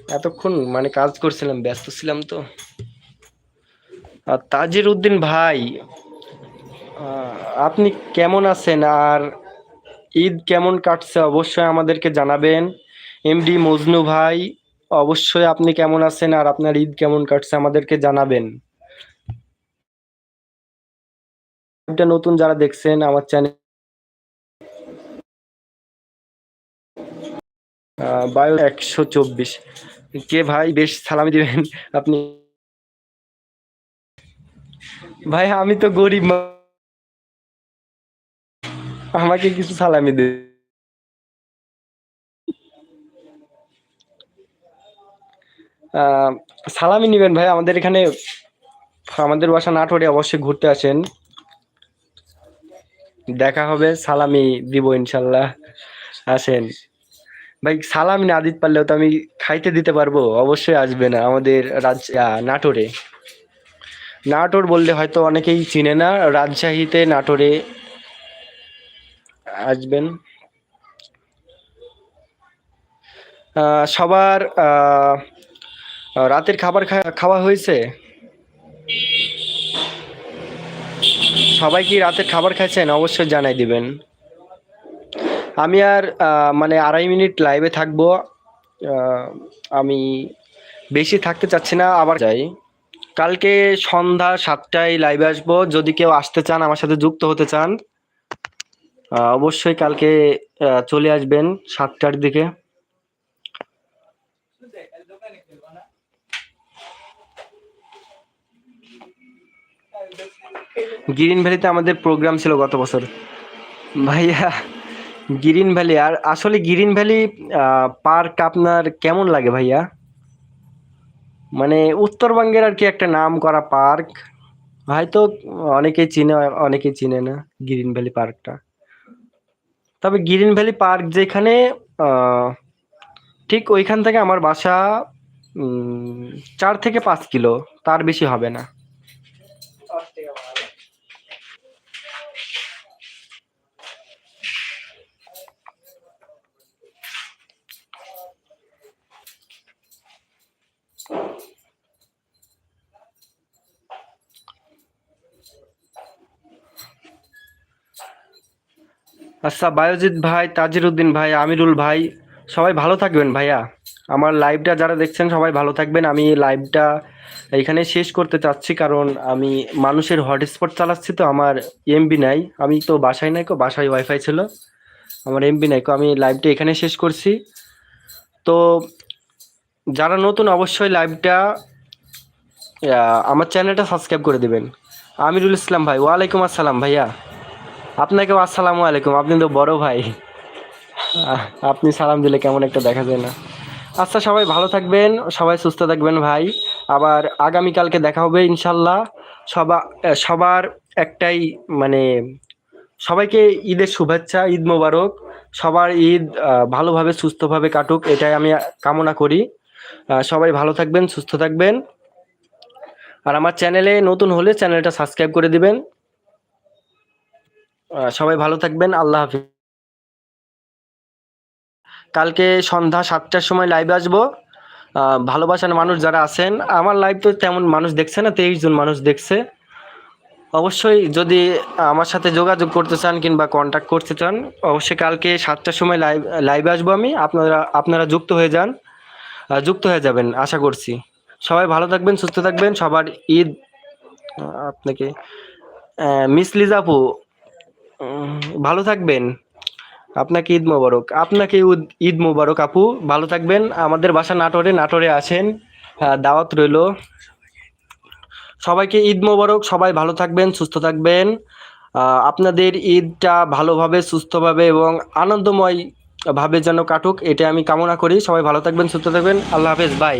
এতক্ষণ মানে কাজ করছিলাম, ব্যস্ত ছিলাম তো। আর তাজির উদ্দিন ভাই, আপনি কেমন আছেন? আর ঈদ কেমন কাটছে অবশ্যই আমাদেরকে জানাবেন। এমডি মজনু ভাই, অবশ্যই আপনি কেমন আছেন আর আপনার ঈদ কেমন কাটছে আমাদেরকে জানাবেন। এটা নতুন যারা দেখছেন আমার চ্যানেল, বায়ো 124। কে ভাই, বেশ সালামি দিবেন আপনি। ভাই আমি তো গরিব, আমাকে কিছু সালামি দে। আহ, সালামি নিবেন ভাই, আমাদের এখানে, আমাদের বাসা নাটোরে, অবশ্যই ঘুরতে আসেন, দেখা হবে, সালামি দিব ইনশাল্লাহ। আসেন ভাই, সালামি না দিতে পারলেও তো আমি খাইতে দিতে পারবো, অবশ্যই আসবেন আমাদের নাটোরে। নাটোর বললে হয়তো অনেকেই চিনে না, রাজশাহীতে নাটোরে আসবেন। সবার রাতের খাবার খাওয়া হয়েছে? সবাই কি রাতের খাবার খাইছেন? অবশ্যই জানাই দিবেন। আমি আর মানে 2.5 মিনিট লাইভে থাকবো। আহ, আমি বেশি থাকতে চাচ্ছি না, আবার যাই। কালকে সন্ধ্যা 7টায় লাইভে আসবো, যদি কেউ আসতে চান, আমার সাথে যুক্ত হতে চান, অবশ্যই কালকে চলে আসবেন 7টার দিকে। গ্রিন ভ্যালিতে আমাদের প্রোগ্রাম ছিল গত বছর। ভাইয়া, গ্রিন ভ্যালি, আর আসলে গ্রিন ভ্যালি পার্ক আপনার কেমন লাগে ভাইয়া? মানে উত্তরবঙ্গের আর কি একটা নাম করা পার্ক, হয়তো অনেকেই চিনে, অনেকেই চিনে না গ্রিন ভ্যালি পার্কটা। তবে গ্রিন ভ্যালি পার্ক যেখানে, আহ, ঠিক ওইখান থেকে আমার বাসা 4 থেকে 5 কিলো, তার বেশি হবে না। আচ্ছা, বায়োজিৎ ভাই, তাজির উদ্দিন ভাই, আমিরুল ভাই, সবাই ভালো থাকবেন ভাইয়া। আমার লাইভটা যারা দেখছেন সবাই ভালো থাকবেন। আমি লাইভটা এখানে শেষ করতে চাচ্ছি, কারণ আমি মানুষের হটস্পট চালাচ্ছি, তো আমার এমবি নাই। আমি তো বাসায় নাই কো, বাসায় ওয়াইফাই ছিল, আমার এমবি নাই কো। আমি লাইভটা এখানে শেষ করছি। তো যারা নতুন, অবশ্যই লাইভটা, আমার চ্যানেলটা সাবস্ক্রাইব করে দিবেন। আমিরুল ইসলাম ভাই, ওয়ালাইকুম আসসালাম ভাইয়া। আপনাকেও আসসালামু আলাইকুম, আপনি তো বড় ভাই। আহ, আপনি সালাম দিলে কেমন একটা দেখা যায় না। আচ্ছা, সবাই ভালো থাকবেন, সবাই সুস্থ থাকবেন ভাই। আবার আগামীকালকে দেখা হবে ইনশাল্লাহ। সবার একটাই মানে, সবাইকে ঈদের শুভেচ্ছা, ঈদ মোবারক। সবার ঈদ ভালোভাবে সুস্থভাবে কাটুক, এটাই আমি কামনা করি। সবাই ভালো থাকবেন, সুস্থ থাকবেন। আর আমার চ্যানেলে নতুন হলে চ্যানেলটা সাবস্ক্রাইব করে দিবেন। সবাই ভালো থাকবেন, আল্লাহ হাফিজ। কালকে সন্ধ্যা 7টার সময় লাইভে আসবো। ভালোবাসার মানুষ যারা আছেন, আমার লাইভ তো তেমন মানুষ দেখছে না, 23 জন মানুষ দেখছে। অবশ্যই যদি আমার সাথে যোগাযোগ করতে চান কিংবা কন্ট্যাক্ট করতে চান, অবশ্যই কালকে 7টার সময় লাইভে আসবো আমি। আপনারা যুক্ত হয়ে যান, যুক্ত হয়ে যাবেন আশা করছি। সবাই ভালো থাকবেন, সুস্থ থাকবেন, সবার ঈদ আপনাকে, মিস লিজা আপু, উম, ভালো থাকবেন। আপনাকে ঈদ মোবারক, আপনাকে ঈদ মোবারক আপু, ভালো থাকবেন। আমাদের বাসা নাটোরে, নাটোরে আসেন, দাওয়াত রইলো। সবাইকে ঈদ মোবারক, সবাই ভালো থাকবেন, সুস্থ থাকবেন। আপনাদের ঈদটা ভালোভাবে, সুস্থভাবে এবং আনন্দময় ভাবে যেন কাটুক, এটা আমি কামনা করি। সবাই ভালো থাকবেন, সুস্থ থাকবেন, আল্লাহ হাফেজ, বাই।